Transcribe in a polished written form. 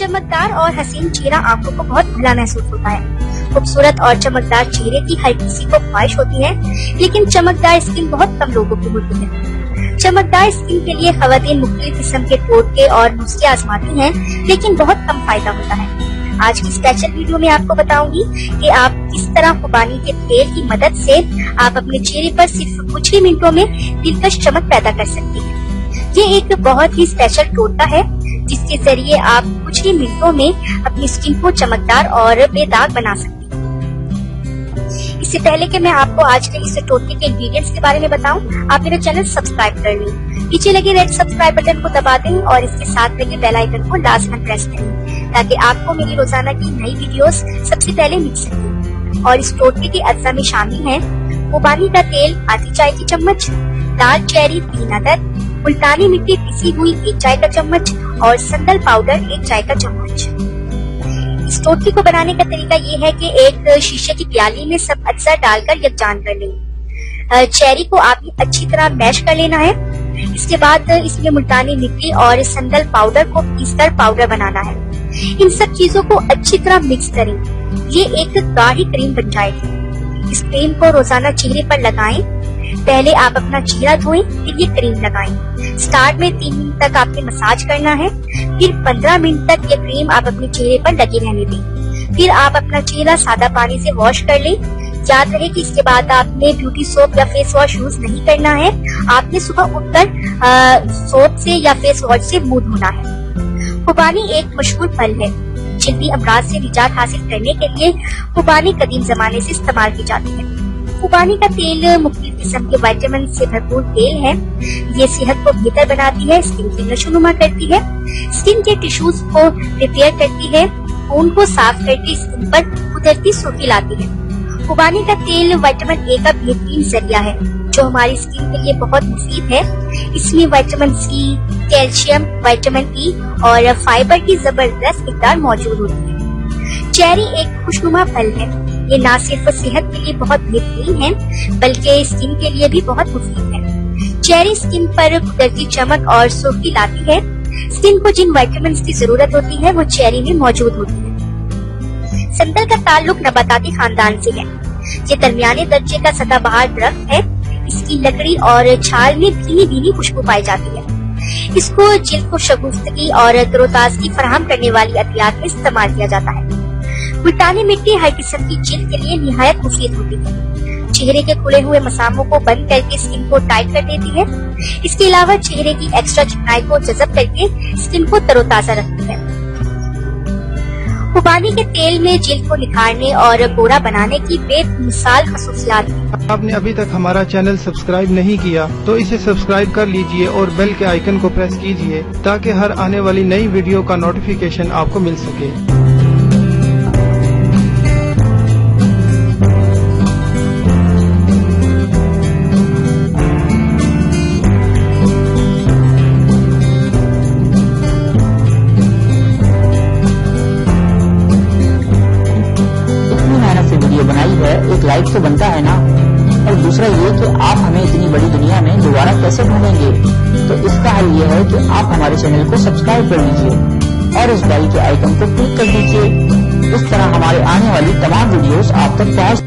चमकदार और हसीन चेहरा आंखों को बहुत भला महसूस होता है। खूबसूरत और चमकदार चेहरे की हर किसी को ख्वाहिश होती है, लेकिन चमकदार स्किन बहुत कम लोगों की होती है। चमकदार स्किन के लिए खवातीन मुख्तलिफ किस्म के टोटके और नुस्खे आजमाती हैं, लेकिन बहुत कम फायदा होता है। आज की स्पेशल वीडियो में आपको बताऊंगी कि आप किस तरह खुबानी के तेल की मदद से आप अपने चेहरे पर सिर्फ कुछ ही मिनटों में दिलकश चमक पैदा कर सकती हैं। ये एक बहुत ही स्पेशल टोटका है जिसके जरिए आप कुछ ही मिनटों में अपनी स्किन को चमकदार और बेदाग बना सकते हैं। इससे पहले कि मैं आपको आज के इस टोटके के इंग्रेडिएंट्स के बारे में बताऊं, आप मेरा चैनल सब्सक्राइब कर लें। नीचे लगे रेड सब्सक्राइब बटन को दबा दें और इसके साथ लगे बेल आइकन को लाजमन प्रेस करें ताकि आपको मेरी रोजाना की नई वीडियोस सबसे पहले मिल सके। और इस टोटके के अज्जा में शामिल हैं खुबानी का तेल आधी चाय की चम्मच, लाल चेरी 3 अदद, मुल्तानी मिट्टी पिसी हुई 1 चाय का चम्मच और संदल पाउडर 1 चाय का चम्मच। इस टोटके को बनाने का तरीका ये है कि एक शीशे की प्याली में सब अज्जा डालकर यकजान कर लें। चेरी को आपने अच्छी तरह मैश कर लेना है। इसके बाद इसमें मुल्तानी मिट्टी और संदल पाउडर को पीसकर पाउडर बनाना है। इन सब चीजों को अच्छी तरह मिक्स करें। ये एक गाढ़ी क्रीम बन जाएगी। इस क्रीम को रोजाना चेहरे पर लगाएं। पहले आप अपना चेहरा धोएं, फिर ये क्रीम लगाएं। स्टार्ट में 3 मिनट तक आपने मसाज करना है, फिर 15 मिनट तक ये क्रीम आप अपने चेहरे पर लगी रहने दें। फिर आप अपना चेहरा सादा पानी से वॉश कर लें। याद रहे कि इसके बाद आपने ब्यूटी सोप या फेस वॉश यूज नहीं करना है। आपने सुबह उठकर सोप से या फेस वॉश से मुंह धोना है। खुबानी एक मशहूर फल है। जल्दी अमराज से निजात हासिल करने के लिए खुबानी कदीम जमाने से इस्तेमाल की जाती है। खुबानी का तेल मुख्तलिफ किस्म के विटामिन से भरपूर तेल है। ये सेहत को बेहतर बनाती है, स्किन की नशोनुमा करती है, स्किन के टिश्यूज को रिपेयर करती है, खून को साफ करके स्किन पर कुदरती सुर्खी लाती है। खुबानी का तेल विटामिन ए का बेहतरीन जरिया है जो हमारी स्किन के लिए बहुत मुफीद है। इसमें vitamin C, calcium, vitamin E और फाइबर की जबरदस्त मिकदार मौजूद होती है। चेरी एक खुशनुमा फल है। ये न सिर्फ सेहत के लिए बहुत बेहतरीन है बल्कि स्किन के लिए भी बहुत मुफीद है। चेरी स्किन पर कुदरती चमक और सुर्खी लाती है। स्किन को जिन विटामिन की जरूरत होती है वो चेरी में मौजूद होती है। संदल का ताल्लुक नबाताती खानदान से है। ये दरमियाने दर्जे का सदाबहार दरख्त है। इसकी लकड़ी और छाल में भीनी भीनी खुशबू पाई जाती है। इसको जिल्द को शगुफ्तगी और तरोताजगी फराहम करने वाली अतियात में इस्तेमाल किया जाता है। मुल्तानी मिट्टी हर किस्म की जिल्द के लिए निहायत मुफीद होती है। चेहरे के खुले हुए मसामों को बंद करके स्किन को टाइट कर देती है। इसके अलावा चेहरे की एक्स्ट्रा चिकनाई को जज़ब करके स्किन को तरोताजा रखती है। खुबानी के तेल में जिल्द को निखारने और गोरा बनाने की बेमिसाल खसूसियात है। आपने अभी तक हमारा चैनल सब्सक्राइब नहीं किया तो इसे सब्सक्राइब कर लीजिए और बेल के आइकन को प्रेस कीजिए ताकि हर आने वाली नई वीडियो का नोटिफिकेशन आपको मिल सके। बनाई है, एक लाइक तो बनता है ना। और दूसरा ये कि आप हमें इतनी बड़ी दुनिया में दोबारा कैसे ढूंढेंगे, तो इसका हल ये है कि आप हमारे चैनल को सब्सक्राइब कर लीजिए और इस बेल के आइकन को क्लिक कर दीजिए। इस तरह हमारे आने वाली तमाम वीडियोस आप तक पहुंच